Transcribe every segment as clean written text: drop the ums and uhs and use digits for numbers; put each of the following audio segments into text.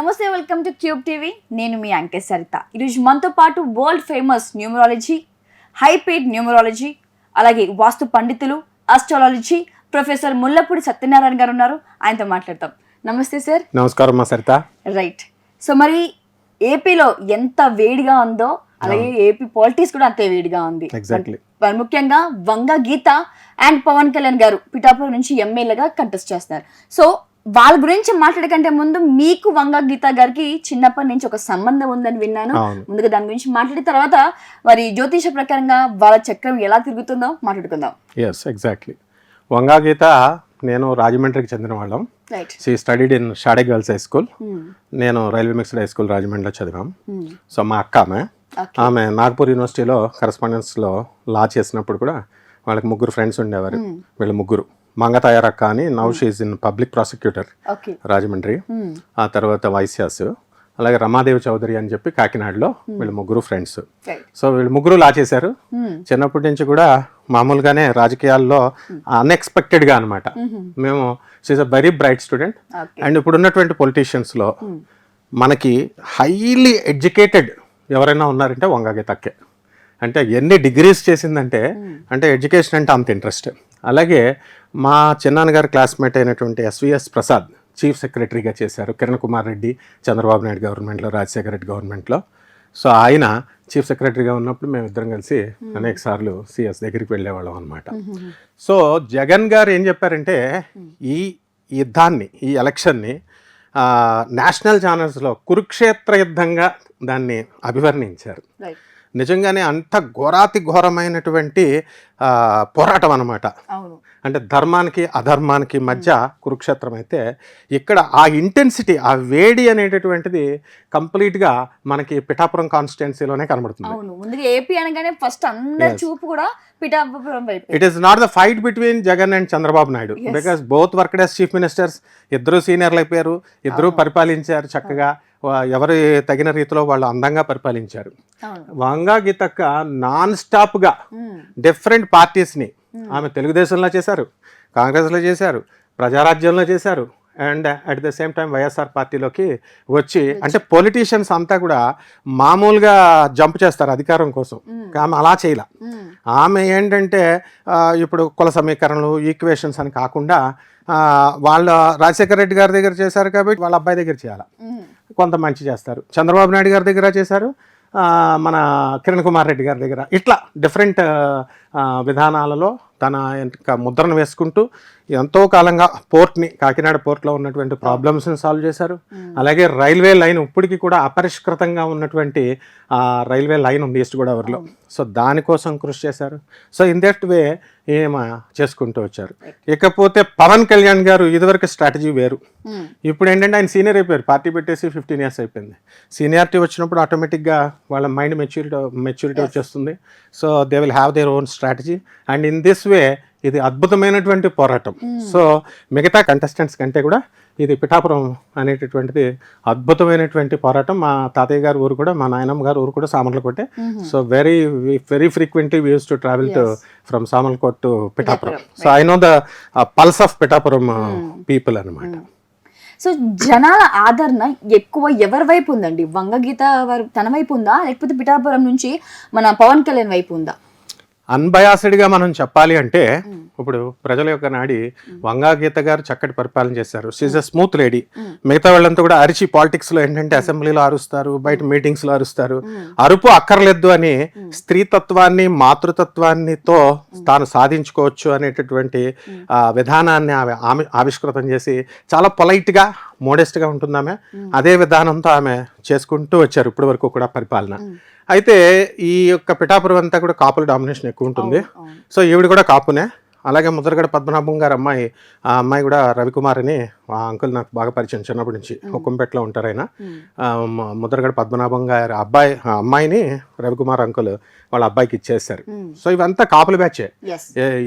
నమస్తే, welcome to cube TV. నేను మీ anchor Saritha. ఈరోజు మనతో పాటు world famous numerology, high paid numerology, అలాగే వాస్తు పండితులు, ఆస్ట్రాలజీ ప్రొఫెసర్ ముల్లపూడి సత్యనారాయణ గారు ఉన్నారు. ఆయనతో మాట్లాడతాం. నమస్తే సార్. నమస్కారం మా సరిత. రైట్. సో మరి ఏపీలో ఎంత వేడిగా ఉందో అలాగే ఏపీ పాలిటిక్స్ కూడా అంతే వేడిగా ఉంది. ఎగ్జాక్ట్లీ. ముఖ్యంగా వంగ గీత అండ్ పవన్ కళ్యాణ్ గారు పిఠాపురం నుంచి ఎమ్మెల్యేగా కంటెస్ట్ చేస్తున్నారు. సో వాళ్ళ గురించి మాట్లాడకంటే ముందు మీకు వంగ గీత గారికి చిన్నప్పటి నుంచి ఒక సంబంధం ఉందని విన్నాను. ముందుగా దాని గురించి మాట్లాడిన తర్వాత మరి జ్యోతిష ప్రకారంగా వాళ్ళ చక్రం ఎలా తిరుగుతుందో మాట్లాడుకుందాం. Yes, exactly. వంగా గీత నేను రాజమండ్రికి చెందిన వాళ్ళం. She studied in Shade girls high school. నేను రైల్వే మిక్స్డ్ హై స్కూల్ రాజమండ్రిలో చదివాం. సో మా అక్క ఆమె నాగపూర్ యూనివర్సిటీలో కరెస్పాండెన్స్లో లా చేసినప్పుడు కూడా వాళ్ళకి ముగ్గురు ఫ్రెండ్స్ ఉండేవారు. వీళ్ళు ముగ్గురు మంగతాయారక్క అని, now she's in public prosecutor Rajahmundry. ఆ తర్వాత వైశ్యాస్, అలాగే రమాదేవి చౌదరి అని చెప్పి కాకినాడలో. వీళ్ళు ముగ్గురు ఫ్రెండ్స్. సో వీళ్ళు ముగ్గురు లా చేశారు. చిన్నప్పటి నుంచి కూడా మామూలుగానే రాజకీయాల్లో అన్ఎక్స్పెక్టెడ్గా అనమాట. మేము she's a very bright student. And ఇప్పుడు ఉన్నటువంటి పొలిటీషియన్స్లో మనకి హైలీ ఎడ్యుకేటెడ్ ఎవరైనా ఉన్నారంటే వంగ గీతక్కే. అంటే ఎన్ని డిగ్రీస్ చేసిందంటే, అంటే ఎడ్యుకేషన్ అంటే అంత ఇంట్రెస్ట్. అలాగే మా చిన్నాన్నగారి క్లాస్మేట్ అయినటువంటి ఎస్విఎస్ ప్రసాద్ చీఫ్ సెక్రటరీగా చేశారు. కిరణ్ కుమార్ రెడ్డి చంద్రబాబు నాయుడు గవర్నమెంట్లో, రాజశేఖర రెడ్డి గవర్నమెంట్లో. సో ఆయన చీఫ్ సెక్రటరీగా ఉన్నప్పుడు మేము ఇద్దరం కలిసి అనేక సార్లు సిఎస్ దగ్గరికి వెళ్ళేవాళ్ళం అనమాట. సో జగన్ గారు ఏం చెప్పారంటే, ఈ యుద్ధాన్ని, ఈ ఎలక్షన్ని నేషనల్ ఛానల్స్లో కురుక్షేత్ర యుద్ధంగా దాన్ని అభివర్ణించారు. నిజంగానే అంత ఘోరాతి ఘోరమైనటువంటి పోరాటం అన్నమాట. అంటే ధర్మానికి అధర్మానికి మధ్య కురుక్షేత్రం అయితే, ఇక్కడ ఆ ఇంటెన్సిటీ, ఆ వేడి అనేటటువంటిది కంప్లీట్గా మనకి పిఠాపురం కాన్స్టిట్యున్సీలోనే కనబడుతుంది. It is not the fight between Jagan and Chandrababu Naidu, because both worked as chief ministers. ఇద్దరు సీనియర్లు అయిపోయారు, ఇద్దరు పరిపాలించారు చక్కగా. ఎవరి తగిన రీతిలో వాళ్ళు అందంగా పరిపాలించారు. వంగా గీతక్క నాన్ స్టాప్గా డిఫరెంట్ పార్టీస్ని ఆమె తెలుగుదేశంలో చేశారు, కాంగ్రెస్లో చేశారు, ప్రజారాజ్యంలో చేశారు, and at the same time YSR పార్టీలోకి వచ్చి, అంటే పొలిటీషియన్స్ అంతా కూడా మామూలుగా జంప్ చేస్తారు అధికారం కోసం. ఆమె అలా చేయలే. ఆమె ఏంటంటే ఇప్పుడు కుల సమీకరణలు, ఈక్వేషన్స్ అని కాకుండా వాళ్ళ రాజశేఖర రెడ్డి గారి దగ్గర చేశారు కాబట్టి వాళ్ళ అబ్బాయి దగ్గర చేయాలి. కొంత మంచి చేస్తారు. చంద్రబాబు నాయుడు గారి దగ్గర చేశారు, మన కిరణ్ కుమార్ రెడ్డి గారి దగ్గర. ఇట్లా డిఫరెంట్ విధానాలలో తన ముద్రను వేసుకుంటూ ఎంతో కాలంగా పోర్ట్ని, కాకినాడ పోర్ట్లో ఉన్నటువంటి ప్రాబ్లమ్స్ని సాల్వ్ చేశారు. అలాగే రైల్వే లైన్ ఇప్పటికీ కూడా అపరిష్కృతంగా ఉన్నటువంటి రైల్వే లైన్ ఉంది ఈస్ట్ గోదావరిలో. సో దానికోసం కృషి చేశారు. సో ఇన్ దట్ వే ఏమ చేసుకుంటూ వచ్చారు. ఇకపోతే పవన్ కళ్యాణ్ గారు ఇదివరకు స్ట్రాటజీ వేరు. ఇప్పుడు ఏంటంటే ఆయన సీనియర్ అయిపోయారు, పార్టీ పెట్టేసి 15 years అయిపోయింది. సీనియారిటీ వచ్చినప్పుడు ఆటోమేటిక్గా వాళ్ళ మైండ్ మెచ్యూరిటీ వచ్చేస్తుంది. So they will have their own strategy. And in this way ఇది అద్భుతమైనటువంటి పోరాటం. సో మిగతా కంటెస్టెంట్స్ కంటే కూడా ఇది పిఠాపురం అనేటటువంటిది అద్భుతమైనటువంటి పోరాటం. మా తాతయ్య గారి ఊరు కూడా, మా నాయనమ్మ గారి ఊరు కూడా సామర్లకోటే. So very very frequently we use to travel to from Samarlakot to Pithapuram. So I know the pulse of Pithapuram people అనమాట. సో జనాల ఆదరణ ఎక్కువ ఎవరి వైపు ఉందండి? వంగ గీత తన వైపు ఉందా, లేకపోతే పిఠాపురం నుంచి మన పవన్ కళ్యాణ్ వైపు ఉందా? అన్బయాస్డ్గా మనం చెప్పాలి అంటే, ఇప్పుడు ప్రజల యొక్క నాడి వంగా గీత గారు చక్కటి పరిపాలన చేశారు. She's a smooth lady. మిగతా వాళ్ళంతా కూడా అరిచి పాలిటిక్స్లో ఏంటంటే అసెంబ్లీలో అరుస్తారు, బయట మీటింగ్స్లో అరుస్తారు. అరుపు అక్కర్లేదు అని స్త్రీతత్వాన్ని, మాతృతత్వాన్నితో తాను సాధించుకోవచ్చు అనేటటువంటి విధానాన్ని ఆమె ఆవిష్కృతం చేసి చాలా పొలైట్గా, మోడెస్ట్గా ఉంటుంది ఆమె. అదే విధానంతో ఆమె చేసుకుంటూ వచ్చారు ఇప్పటి వరకు కూడా పరిపాలన. అయితే ఈ యొక్క పిఠాపురం అంతా కూడా కాపుల డామినేషన్ ఎక్కువ ఉంటుంది. సో ఈవిడ కూడా కాపునే. అలాగే ముద్రగడ పద్మనాభం గారు అమ్మాయి, ఆ అమ్మాయి కూడా రవికుమార్ అని, ఆ అంకుల్ నాకు బాగా పరిచయం చిన్నప్పటి నుంచి. హుకుంపేటలో ఉంటారు ఆయన. ముద్రగడ పద్మనాభం గారు అమ్మాయిని రవికుమార్ అంకుల్ వాళ్ళ అబ్బాయికి ఇచ్చేస్తారు. సో ఇవంతా కాపుల బ్యాచే.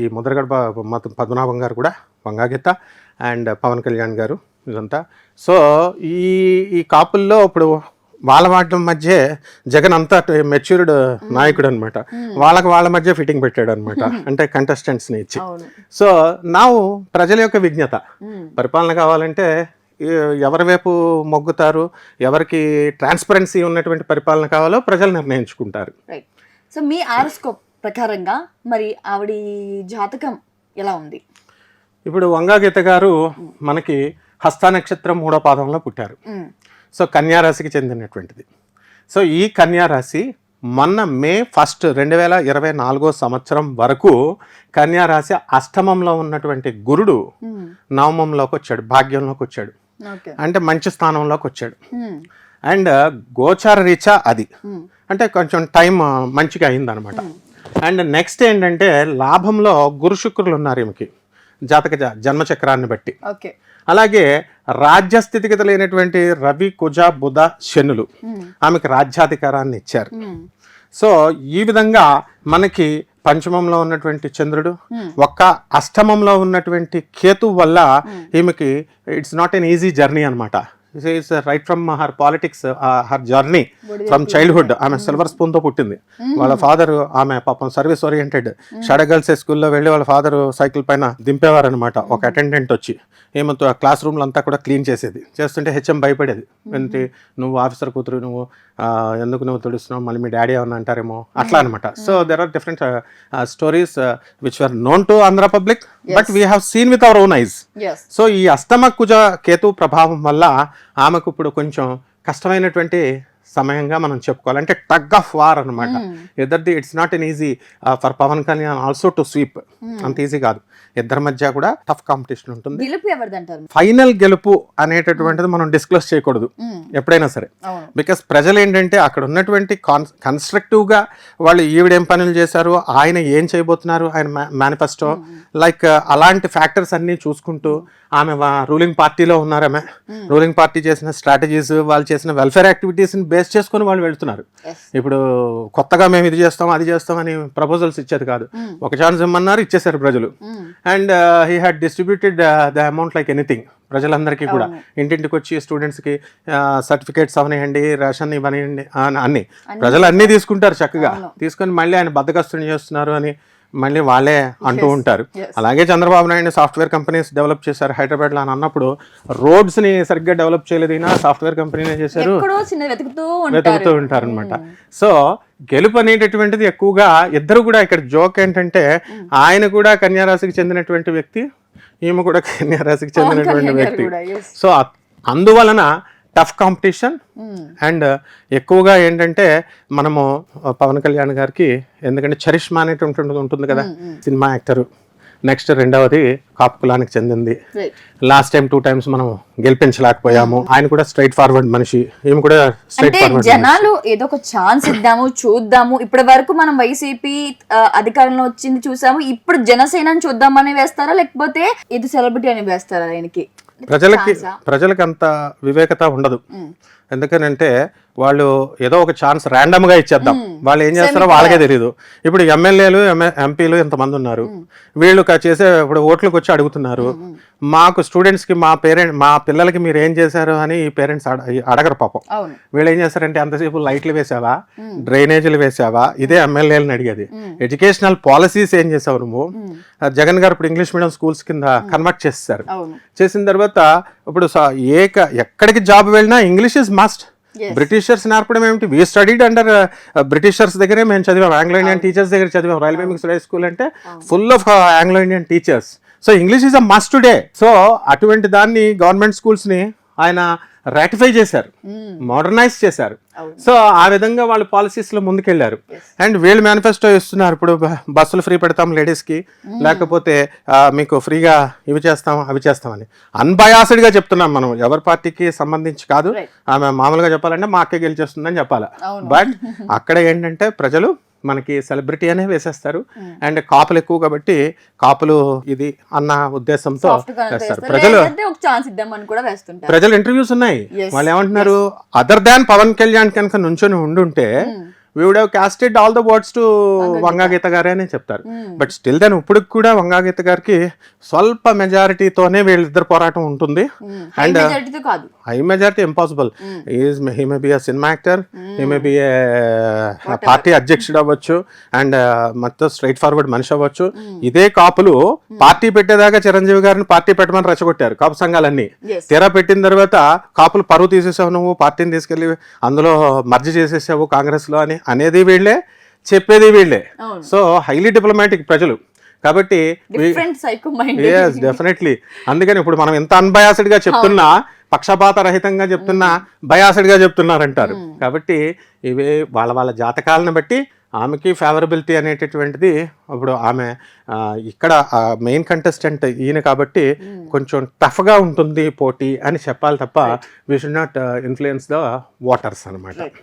ఈ ముద్రగడ పద్మనాభం గారు కూడా, వంగా గీత అండ్ పవన్ కళ్యాణ్ గారు, ఇదంతా. సో ఈ కాపుల్లో ఇప్పుడు వాళ్ళ వాటి మధ్య జగన్ అంతా మెచ్యూర్డ్ నాయకుడు అనమాట. వాళ్ళ మధ్య ఫిట్టింగ్ పెట్టాడు అనమాట, అంటే కంటెస్టెంట్స్ని ఇచ్చి. సో నా ప్రజల యొక్క విజ్ఞత, పరిపాలన కావాలంటే ఎవరి వైపు మొగ్గుతారు, ఎవరికి ట్రాన్స్పరెన్సీ ఉన్నటువంటి పరిపాలన కావాలో ప్రజలు నిర్ణయించుకుంటారు. రైట్. సో మీ ఆరోస్కోప్ ప్రకారంగా మరి ఆవిడ జాతకం ఎలా ఉంది? ఇప్పుడు వంగా గీత గారు మనకి హస్త నక్షత్రం 3వ పాదంలో పుట్టారు. సో కన్యా రాశికి చెందినటువంటిది. సో ఈ కన్యా రాశి మొన్న మే 1 2024 సంవత్సరం వరకు కన్యా రాశి అష్టమంలో ఉన్నటువంటి గురుడు నవమంలోకి వచ్చాడు, భాగ్యంలోకి వచ్చాడు, అంటే మంచి స్థానంలోకి వచ్చాడు. అండ్ గోచార రీత్యా అది అంటే కొంచెం టైం మంచిగా అయిందనమాట. అండ్ నెక్స్ట్ ఏంటంటే లాభంలో గురు శుక్రులు ఉన్నారు ఈమెకి జాతక జన్మచక్రాన్ని బట్టి. అలాగే రాజ్య స్థితిగత లేనటువంటి రవి, కుజ, బుధ, శనులు ఆమెకు రాజ్యాధికారాన్ని ఇచ్చారు. సో ఈ విధంగా మనకి పంచమంలో ఉన్నటువంటి చంద్రుడు, ఒక్క అష్టమంలో ఉన్నటువంటి కేతు వల్ల ఈమెకి it's not an easy journey అనమాట. Right from her politics, her journey from childhood. ఆమె సిల్వర్ స్పూన్తో పుట్టింది. వాళ్ళ ఫాదర్ ఆమె పాపం సర్వీస్ ఓరియంటెడ్ షాడో గర్ల్స్ స్కూల్లో వెళ్ళి వాళ్ళ ఫాదర్ సైకిల్ పైన దింపేవారు అనమాట. ఒక అటెండెంట్ వచ్చి ఏమంతో క్లాస్ రూమ్లు అంతా కూడా క్లీన్ చేసేది. చేస్తుంటే హెచ్ఎం భయపడేది, ఏంటి నువ్వు ఆఫీసర్ కూతురు, నువ్వు ఎందుకు నువ్వు తుడుస్తున్నావు, మళ్ళీ మీ డాడీ ఏమన్నా అంటారేమో అట్లా అనమాట. So there are different stories which were known to Andhra public, but we have seen with our own eyes. So ఈ అష్టమ కుజ కేతు ప్రభావం వల్ల ఆమెకు ఇప్పుడు కొంచెం కష్టమైనటువంటి సమయంగా మనం చెప్పుకోవాలి. అంటే టగ్ ఆఫ్ వార్ అనమాట. ఇద్దరిది it's not an easy for Pawan Kalyan also to sweep. అంత ఈజీ కాదు. ఇద్దరి మధ్య కూడా టఫ్ కాంపిటీషన్ ఉంటుంది. ఫైనల్ గెలుపు అనేటటువంటిది మనం డిస్క్లోజ్ చేయకూడదు ఎప్పుడైనా సరే. బికాస్ ప్రజలు ఏంటంటే అక్కడ ఉన్నటువంటి కన్స్ట్రక్టివ్ గా వాళ్ళు ఈవిడేం పనులు చేశారు, ఆయన ఏం చేయబోతున్నారు, ఆయన మేనిఫెస్టో లైక్ అలాంటి ఫ్యాక్టర్స్ అన్ని చూసుకుంటూ ఆమె రూలింగ్ పార్టీలో ఉన్నారు. ఆమె రూలింగ్ పార్టీ చేసిన స్ట్రాటజీస్, వాళ్ళు చేసిన వెల్ఫేర్ యాక్టివిటీస్ ని బేస్ చేసుకుని వాళ్ళు వెళ్తున్నారు. ఇప్పుడు కొత్తగా మేము ఇది చేస్తాం అది చేస్తాం అని ప్రపోజల్స్ ఇచ్చేది కాదు. ఒక ఛాన్స్ ఇమ్మన్నారు, ఇచ్చేసారు ప్రజలు. And he had distributed the amount like anything. ప్రజలందరికీ కూడా ఇంటింటికి వచ్చి స్టూడెంట్స్కి సర్టిఫికేట్స్ అవనివ్వండి, రేషన్ ఇవ్వనివ్వండి, అన్ని ప్రజలు అన్నీ తీసుకుంటారు చక్కగా. తీసుకొని మళ్ళీ ఆయన బద్దకస్తుని చేస్తున్నారు అని మళ్ళీ వాళ్ళే అంటూ ఉంటారు. అలాగే Chandrababu Naidu software companies develop చేశారు హైదరాబాద్లో అని అన్నప్పుడు రోడ్స్ ని సరిగ్గా డెవలప్ చేయలేదు, సాఫ్ట్వేర్ కంపెనీనే చేశారు, వెతుకుతూ ఉంటారు అనమాట. సో గెలుపు అనేటటువంటిది ఎక్కువగా ఇద్దరు కూడా ఇక్కడ జోక్ ఏంటంటే ఆయన కూడా కన్యా రాశికి చెందినటువంటి వ్యక్తి, ఈమె కూడా కన్యా రాశికి చెందినటువంటి వ్యక్తి. సో అందువలన టఫ్ కాంపిటీషన్. అండ్ ఎక్కువగా ఏంటంటే మనము పవన్ కళ్యాణ్ గారికి ఎందుకంటే చరిష్మా అనేటువంటి ఉంటుంది కదా, సినిమా యాక్టర్. నెక్స్ట్ రెండవది కాపు కులానికి చెందింది. లాస్ట్ టైం 2 times మనం గెలిపించలేకపోయాము. ఆయన కూడా స్ట్రైట్ ఫార్వర్డ్ మనిషి, ఈమె కూడా స్ట్రైట్ ఫార్వర్డ్. జనాలు ఏదో ఒక ఛాన్స్ ఇద్దాము, చూద్దాము. ఇప్పటి వరకు మనం వైసీపీ అధికారంలో వచ్చింది చూసాము, ఇప్పుడు జనసేన చూద్దామని వేస్తారా లేకపోతే ఇది సెలబ్రిటీ అని వేస్తారా? ఆయనకి ప్రజలకి అంత వివేకత ఉండదు. ఎందుకనంటే వాళ్ళు ఏదో ఒక ఛాన్స్ ర్యాండమ్ గా ఇచ్చేద్దాం, వాళ్ళు ఏం చేస్తారో వాళ్ళకే తెలియదు. ఇప్పుడు ఎమ్మెల్యేలు ఎంపీలు ఎంతమంది ఉన్నారు, వీళ్ళు చేసే ఇప్పుడు ఓట్లకు వచ్చి అడుగుతున్నారు. మాకు స్టూడెంట్స్ కి మా పిల్లలకి మీరు ఏం చేశారు అని ఈ పేరెంట్స్ అడగరు పాపం. వీళ్ళు ఏం చేస్తారంటే అంతసేపు లైట్లు వేసావా, డ్రైనేజీలు వేసావా, ఇదే ఎమ్మెల్యేలను అడిగేది. ఎడ్యుకేషనల్ పాలసీస్ ఏం చేసావు నువ్వు? జగన్ గారు ఇప్పుడు ఇంగ్లీష్ మీడియం స్కూల్స్ కింద కన్వర్ట్ చేస్తారు. చేసిన తర్వాత ఇప్పుడు ఎక్కడికి జాబ్ వెళ్ళినా ఇంగ్లీష్ ఇస్ మస్ట్. బ్రిటిషర్స్ నేర్పడం ఏమిటి? వీ స్టడీడ్ అండర్ బ్రిటిషర్స్ దగ్గరే మేము చదివాం, ఆంగ్లో ఇండియన్ టీచర్స్ దగ్గర చదివాం. రైల్వే మిక్స్డ్ హై స్కూల్ అంటే full of Anglo Indian teachers. So English is a must today. So అటువంటి దాన్ని గవర్నమెంట్ స్కూల్స్ ని ఆయన రాటిఫై చేశారు, మోడర్నైజ్ చేశారు. సో ఆ విధంగా వాళ్ళు పాలసీస్ లో ముందుకెళ్లారు. అండ్ వీళ్ళు మేనిఫెస్టో ఇస్తున్నారు, ఇప్పుడు బస్సులు ఫ్రీ పెడతాం లేడీస్ కి, లేకపోతే మీకు ఫ్రీగా ఇవి చేస్తాం అవి చేస్తామని. అన్బయాస్డ్ గా చెప్తున్నాం మనం, ఎవరి పార్టీకి సంబంధించి కాదు. ఆమె మామూలుగా చెప్పాలంటే మా అక్కే గెలిచేస్తుందని చెప్పాలి. బట్ అక్కడ ఏంటంటే ప్రజలు మనకి సెలబ్రిటీ అనే వేసేస్తారు. అండ్ కాపులు ఎక్కువ కాబట్టి కాపులు ఇది అన్న ఉద్దేశంతో వేస్తారు. ప్రజలు ఇంటర్వ్యూస్ ఉన్నాయి, వాళ్ళు ఏమంటున్నారు, అదర్ దాన్ పవన్ కళ్యాణ్ కనుక నుంచొని ఉండుంటే we would have casted all the words to Vanga Geetha గారే అని చెప్తారు. బట్ స్టిల్ దెన్ ఇప్పటికి కూడా వంగా గీత గారికి స్వల్ప మెజారిటీతోనే వీళ్ళిద్దరు పోరాటం ఉంటుంది. అండ్ కాదు, high majority impossible. He may be a cinema actor, he may be party అధ్యక్షుడు అవ్వచ్చు, అండ్ మొత్తం స్ట్రైట్ ఫార్వర్డ్ మనిషి అవ్వచ్చు. ఇదే కాపులు పార్టీ పెట్టేదాకా చిరంజీవి గారిని పార్టీ పెట్టమని రెచ్చగొట్టారు కాపు సంఘాలన్నీ. తీరా పెట్టిన తర్వాత కాపులు పరువు తీసేసావు, నువ్వు పార్టీని తీసుకెళ్లి అందులో మర్జీ చేసేసావు కాంగ్రెస్ లో అని అనేది వీళ్ళే, చెప్పేది వీళ్ళే. సో హైలీ డిప్లొమాటిక్ ప్రజలు కాబట్టి డెఫినెట్లీ. అందుకని ఇప్పుడు మనం ఎంత అన్బయాస్డ్ గా చెప్తున్నా, పక్షపాత రహితంగా చెప్తున్నా, బయాస్డ్ గా చెప్తున్నారంటారు. కాబట్టి ఇవి వాళ్ళ వాళ్ళ జాతకాలను బట్టి ఆమెకి ఫేవరబిలిటీ అనేటటువంటిది. ఇప్పుడు ఆమె ఇక్కడ మెయిన్ కంటెస్టెంట్ ఈయన కాబట్టి కొంచెం టఫ్గా ఉంటుంది పోటీ అని చెప్పాలి తప్ప we should not influence the waters అనమాట.